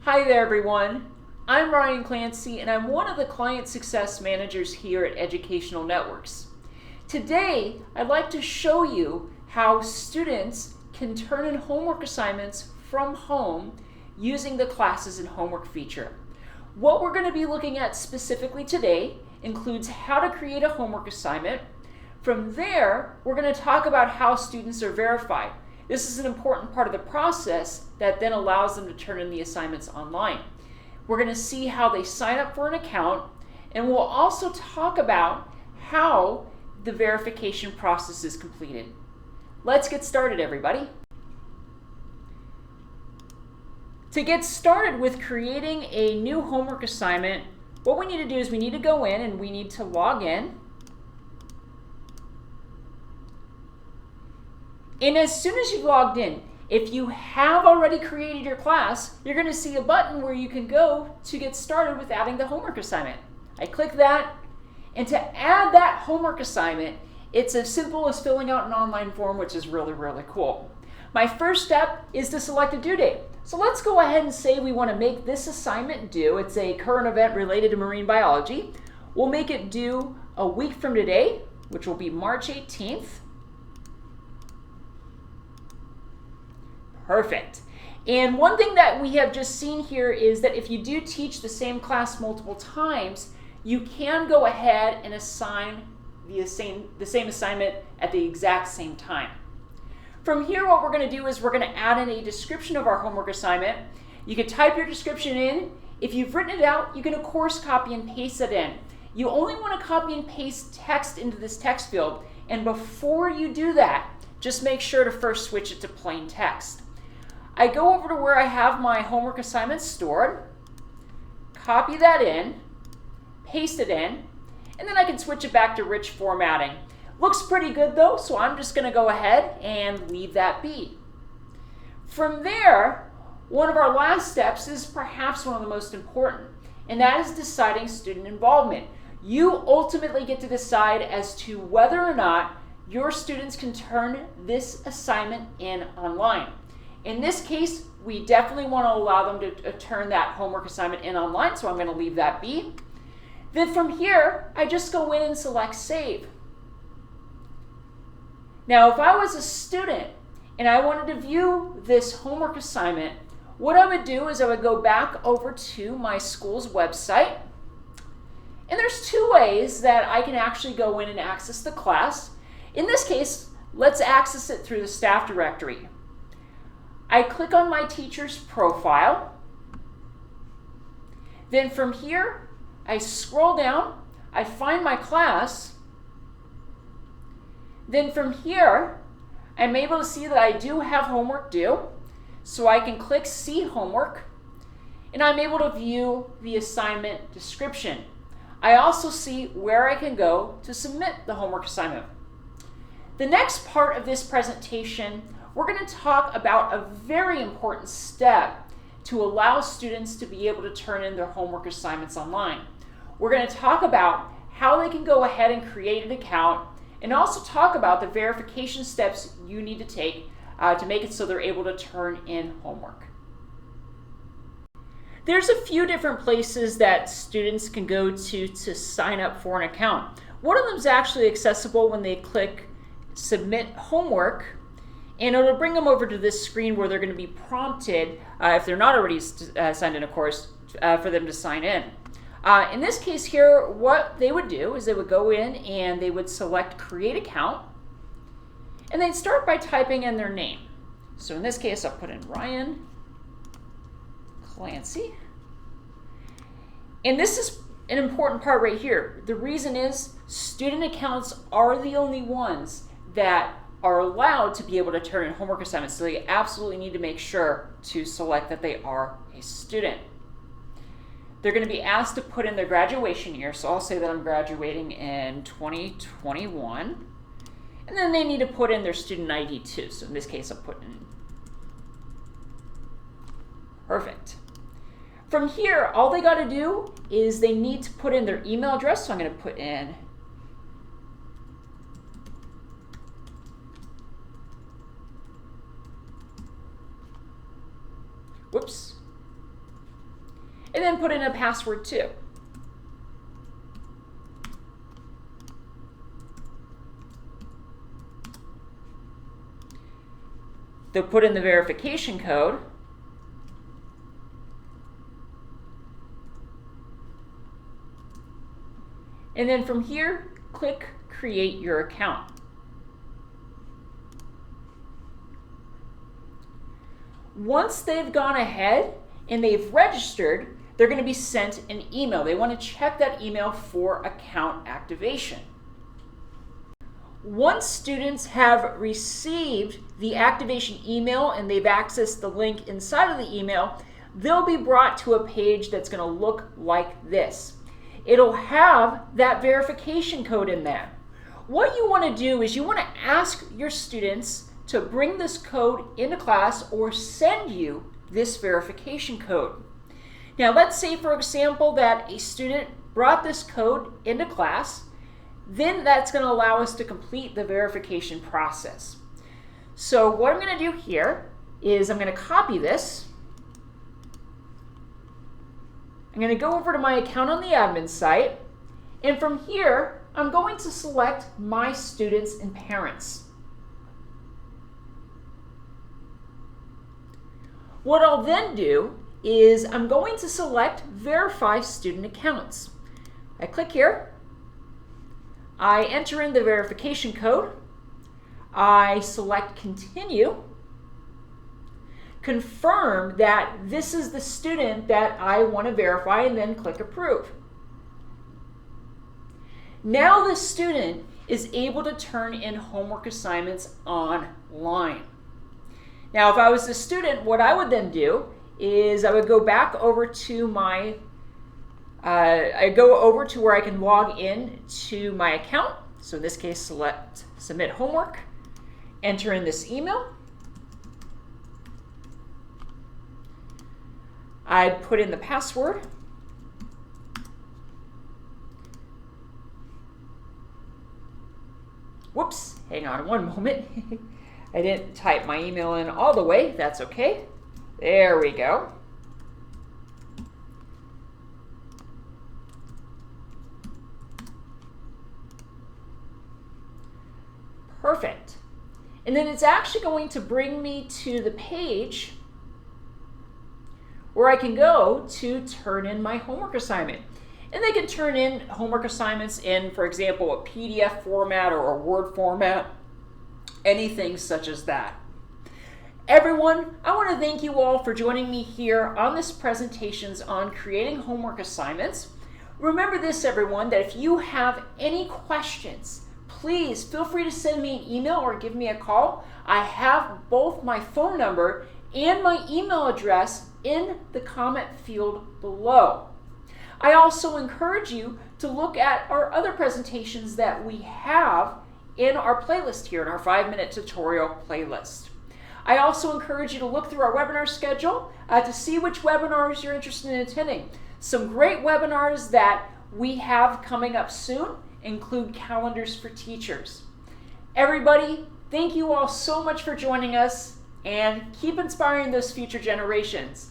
Hi there, everyone. I'm Ryan Clancy, and I'm one of the Client Success Managers here at Educational Networks. Today, I'd like to show you how students can turn in homework assignments from home using the Classes and Homework feature. What we're going to be looking at specifically today includes how to create a homework assignment. From there, we're going to talk about how students are verified. This is an important part of the process that then allows them to turn in the assignments online. We're going to see how they sign up for an account, and we'll also talk about how the verification process is completed. Let's get started, everybody. To get started with creating a new homework assignment, what we need to do is we need to go in and we need to log in. And as soon as you've logged in, if you have already created your class, you're going to see a button where you can go to get started with adding the homework assignment. I click that, and to add that homework assignment, it's as simple as filling out an online form, which is really cool. My first step is to select a due date. So let's go ahead and say we want to make this assignment due. It's a current event related to marine biology. We'll make it due a week from today, which will be March 18th. Perfect. And one thing that we have just seen here is that if you do teach the same class multiple times, you can go ahead and assign the same assignment at the exact same time. From here, what we're going to do is we're going to add in a description of our homework assignment. You can type your description in. If you've written it out, you can of course copy and paste it in. You only want to copy and paste text into this text field, and before you do that, just make sure to first switch it to plain text. I go over to where I have my homework assignments stored, copy that in, paste it in, and then I can switch it back to rich formatting. Looks pretty good though, so I'm just going to go ahead and leave that be. From there, one of our last steps is perhaps one of the most important, and that is deciding student involvement. You ultimately get to decide as to whether or not your students can turn this assignment in online. In this case, we definitely want to allow them to turn that homework assignment in online, so I'm going to leave that be. Then from here, I just go in and select Save. Now, if I was a student and I wanted to view this homework assignment, what I would do is I would go back over to my school's website. And there's two ways that I can actually go in and access the class. In this case, let's access it through the staff directory. I click on my teacher's profile. Then from here, I scroll down, I find my class. Then from here, I'm able to see that I do have homework due. So I can click See Homework, and I'm able to view the assignment description. I also see where I can go to submit the homework assignment. The next part of this presentation, we're going to talk about a very important step to allow students to be able to turn in their homework assignments online. We're going to talk about how they can go ahead and create an account, and also talk about the verification steps you need to take to make it so they're able to turn in homework. There's a few different places that students can go to sign up for an account. One of them is actually accessible when they click Submit Homework, and it'll bring them over to this screen where they're going to be prompted, if they're not already signed in, of course, for them to sign in. In this case here, what they would do is they would go in and they would select Create Account, and they'd start by typing in their name. So in this case, I'll put in Ryan Clancy. And this is an important part right here. The reason is student accounts are the only ones that are allowed to be able to turn in homework assignments, so they absolutely need to make sure to select that they are a student. They're going to be asked to put in their graduation year, so I'll say that I'm graduating in 2021, and then they need to put in their student ID too, so in this case I'll put in perfect. From here, all they got to do is they need to put in their email address, so I'm going to put in whoops, and then put in a password too. They'll put in the verification code. And then from here, click Create Your Account. Once they've gone ahead and they've registered, they're going to be sent an email. They want to check that email for account activation. Once students have received the activation email and they've accessed the link inside of the email, they'll be brought to a page that's going to look like this. It'll have that verification code in there. What you want to do is you want to ask your students to bring this code into class or send you this verification code. Now let's say, for example, that a student brought this code into class. Then that's going to allow us to complete the verification process. So what I'm going to do here is I'm going to copy this. I'm going to go over to my account on the admin site, and from here I'm going to select my students and parents. What I'll then do is I'm going to select Verify Student Accounts. I click here. I enter in the verification code. I select Continue. Confirm that this is the student that I want to verify, and then click Approve. Now the student is able to turn in homework assignments online. Now if I was the student, what I would then do is I would go back over to my I go over to where I can log in to my account. So in this case, select Submit Homework, enter in this email. I'd put in the password. Whoops, hang on one moment. I didn't type my email in all the way. That's okay. There we go. Perfect. And then it's actually going to bring me to the page where I can go to turn in my homework assignment. And they can turn in homework assignments in, for example, a PDF format or a Word format, anything such as that. Everyone, I want to thank you all for joining me here on this presentations on creating homework assignments. Remember this, everyone, that if you have any questions, please feel free to send me an email or give me a call. I have both my phone number and my email address in the comment field below. I also encourage you to look at our other presentations that we have in our playlist here, in our 5-minute tutorial playlist. I also encourage you to look through our webinar schedule to see which webinars you're interested in attending. Some great webinars that we have coming up soon include calendars for teachers. Everybody, thank you all so much for joining us, and keep inspiring those future generations.